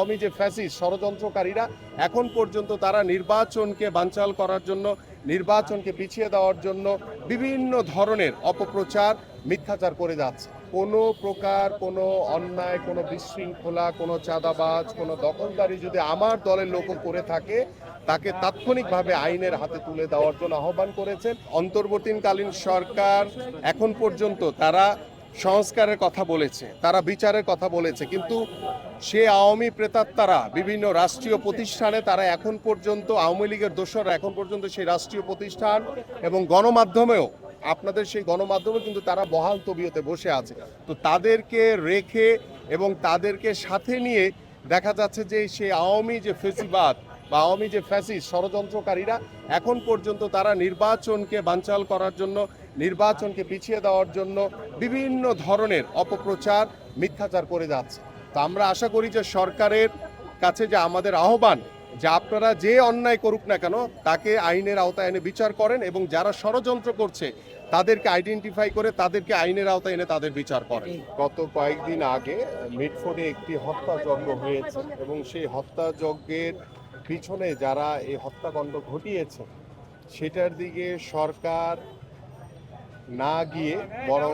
আওয়ামী যে ফ্যাসিস্ট ষড়যন্ত্রকারীরা এখন পর্যন্ত তারা নির্বাচনকে বানচাল করার জন্য, নির্বাচনকে পিছিয়ে দেওয়ার জন্য বিভিন্ন ধরনের অপপ্রচার, মিথ্যাচার করে যাচ্ছে। কোনো প্রকার কোনো অন্যায়, কোনো বিশৃঙ্খলা, কোনো চাঁদাবাজ, কোনো দখলদারি যদি আমার দলের লোক করে থাকে, তাকে তাৎক্ষণিকভাবে আইনের হাতে তুলে দেওয়ার জন্য আহ্বান করেছেন। অন্তর্বর্তীকালীন সরকার এখন পর্যন্ত তারা সংস্কারের কথা বলেছে, তারা বিচারের কথা বলেছে, কিন্তু সে আওয়ামী প্রেতাত্মারা বিভিন্ন রাষ্ট্রীয় প্রতিষ্ঠানে তারা এখন পর্যন্ত, আওয়ামী লীগের দোসররা এখন পর্যন্ত সেই রাষ্ট্রীয় প্রতিষ্ঠান এবং গণমাধ্যমেও, আপনাদের সেই গণমাধ্যমে কিন্তু তারা বহাল তবিয়তে বসে আছে। তো তাদেরকে রেখে এবং তাদেরকে সাথে নিয়ে দেখা যাচ্ছে যে সেই আওয়ামী যে ফেসিবাদ বা আওয়ামী যে ফ্যাসিস্ট ষড়যন্ত্রকারীরা এখন পর্যন্ত তারা নির্বাচনকে বানচাল করার জন্য, নির্বাচনকে পিছিয়ে দেওয়ার জন্য বিভিন্ন ধরনের অপপ্রচার, মিথ্যাচার করে যাচ্ছে। তো আমরা আশা করি যে সরকারের কাছে যে আমাদের আহ্বান, যে আপনারা যে অন্যায় করুক না কেন তাকে আইনের আওতায় এনে বিচার করেন এবং যারা ষড়যন্ত্র করছে তাদেরকে আইডেন্টিফাই করে তাদেরকে আইনের আওতায় এনে তাদের বিচার করেন। গত কয়েকদিন আগে মিটফোর্ডে একটি হত্যাযজ্ঞ হয়েছে এবং সেই হত্যাযজ্ঞের পিছনে যারা এই হত্যাকাণ্ড ঘটিয়েছে সেটার দিকে সরকার না গিয়ে বরং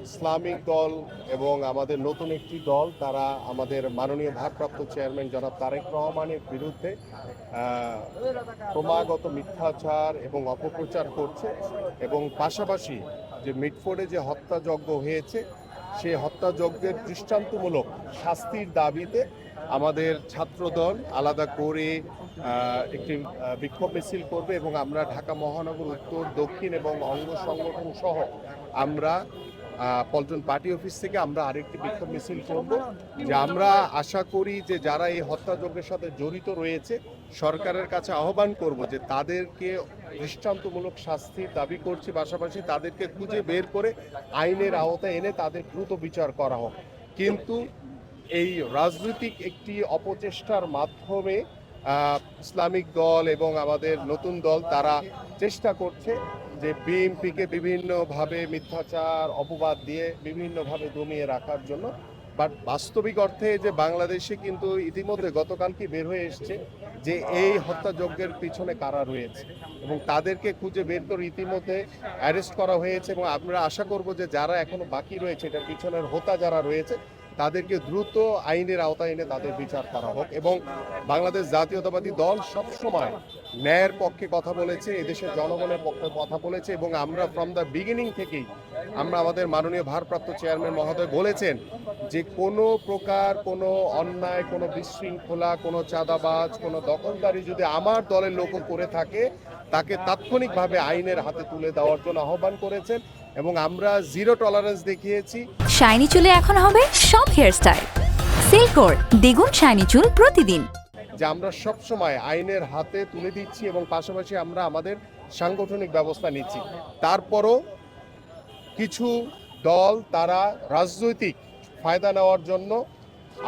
ইসলামিক দল এবং আমাদের নতুন একটি দল, তারা আমাদের মাননীয় ভারপ্রাপ্ত চেয়ারম্যান জনাব তারেক রহমানের বিরুদ্ধে ক্রমাগত মিথ্যাচার এবং অপপ্রচার করছে এবং পাশাপাশি যে মিটফোর্ডে যে হত্যাযজ্ঞ হয়েছে সেই হত্যাযজ্ঞের দৃষ্টান্তমূলক শাস্তির দাবিতে আমাদের ছাত্রদল আলাদা করে একটি বিক্ষোভ মিছিল করবে এবং আমরা ঢাকা মহানগর উত্তর, দক্ষিণ এবং অঙ্গ সংগঠন সহ আমরা পল্টন পার্টি অফিস থেকে আমরা আরেকটি বিক্ষোভ মিছিল করব, যে আমরা আশা করি যে যারা এই হত্যাযজ্ঞের সাথে জড়িত রয়েছে সরকারের কাছে আহ্বান করব যে তাদেরকে দৃষ্টান্তমূলক শাস্তির দাবি করছি, পাশাপাশি তাদেরকে খুঁজে বের করে আইনের আওতায় এনে তাদের দ্রুত বিচার করা হোক। কিন্তু এই রাজনৈতিক একটি অপচেষ্টার মাধ্যমে ইসলামিক দল এবং আমাদের নতুন দল তারা চেষ্টা করছে যে বিএনপিকে বিভিন্নভাবে মিথ্যাচার, অপবাদ দিয়ে বিভিন্নভাবে দমিয়ে রাখার জন্য। বাট বাস্তবিক অর্থে যে বাংলাদেশে কিন্তু ইতিমধ্যে গতকালকে বের হয়ে এসছে যে এই হত্যাযজ্ঞের পিছনে কারা রয়েছে এবং তাদেরকে খুঁজে বের করে ইতিমধ্যে অ্যারেস্ট করা হয়েছে এবং আমরা আশা করব যে যারা এখনো বাকি রয়েছে, এটার পিছনের হোতা যারা রয়েছে তাদেরকে দ্রুত আইনের আওতায় এনে তাদের বিচার করা হোক। এবং বাংলাদেশ জাতীয়তাবাদী দল সবসময় ন্যায়ের পক্ষে কথা বলেছে, এদেশের জনগণের পক্ষে কথা বলেছে এবং আমরা ফ্রম দ্য বিগিনিং থেকেই আমরা আমাদের মাননীয় ভারপ্রাপ্ত চেয়ারম্যান মহোদয় বলেছেন যে কোনো প্রকার কোনো অন্যায়, কোনো বিশৃঙ্খলা, কোনো চাঁদাবাজ, কোনো দখলদারি যদি আমার দলের লোক করে থাকে তাকে তাৎক্ষণিকভাবে আইনের হাতে তুলে দেওয়ার জন্য আহ্বান করেছেন এবং আমরা জিরো টলারেন্স দেখিয়েছি। শাইনি চুলে এখন হবে সব হেয়ারস্টাইল, সিল্কোর দ্বিগুণ শাইনি চুল প্রতিদিন। যে আমরা সব সময় আইনের হাতে তুলে দিচ্ছি এবং পাশাপাশি আমরা আমাদের সাংগঠনিক ব্যবস্থা নিচ্ছি। তারপরও কিছু দল তারা রাজনৈতিক ফায়দা নেওয়ার জন্য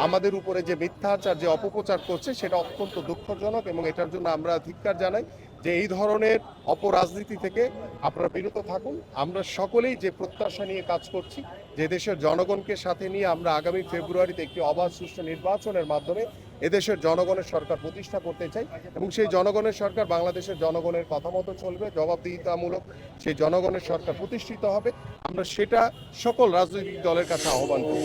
আমাদের উপরে যে মিথ্যাচার, যে অপপ্রচার করছে সেটা অত্যন্ত দুঃখজনক এবং এটার জন্য আমরা ধিক্কার জানাই যে এই ধরনের অপরাজনীতি থেকে আপনারা বিরত থাকুন। আমরা সকলেই যে প্রত্যাশা নিয়ে কাজ করছি যে দেশের জনগণকে সাথে নিয়ে আমরা আগামী ফেব্রুয়ারিতে একটি অবাধ সুষ্ঠু নির্বাচনের মাধ্যমে এদেশের জনগণের সরকার প্রতিষ্ঠা করতে চাই এবং সেই জনগণের সরকার বাংলাদেশের জনগণের কথা মতো চলবে, জবাবদিহিতামূলক সেই জনগণের সরকার প্রতিষ্ঠিত হবে। আমরা সেটা সকল রাজনৈতিক দলের কাছে আহ্বান করি।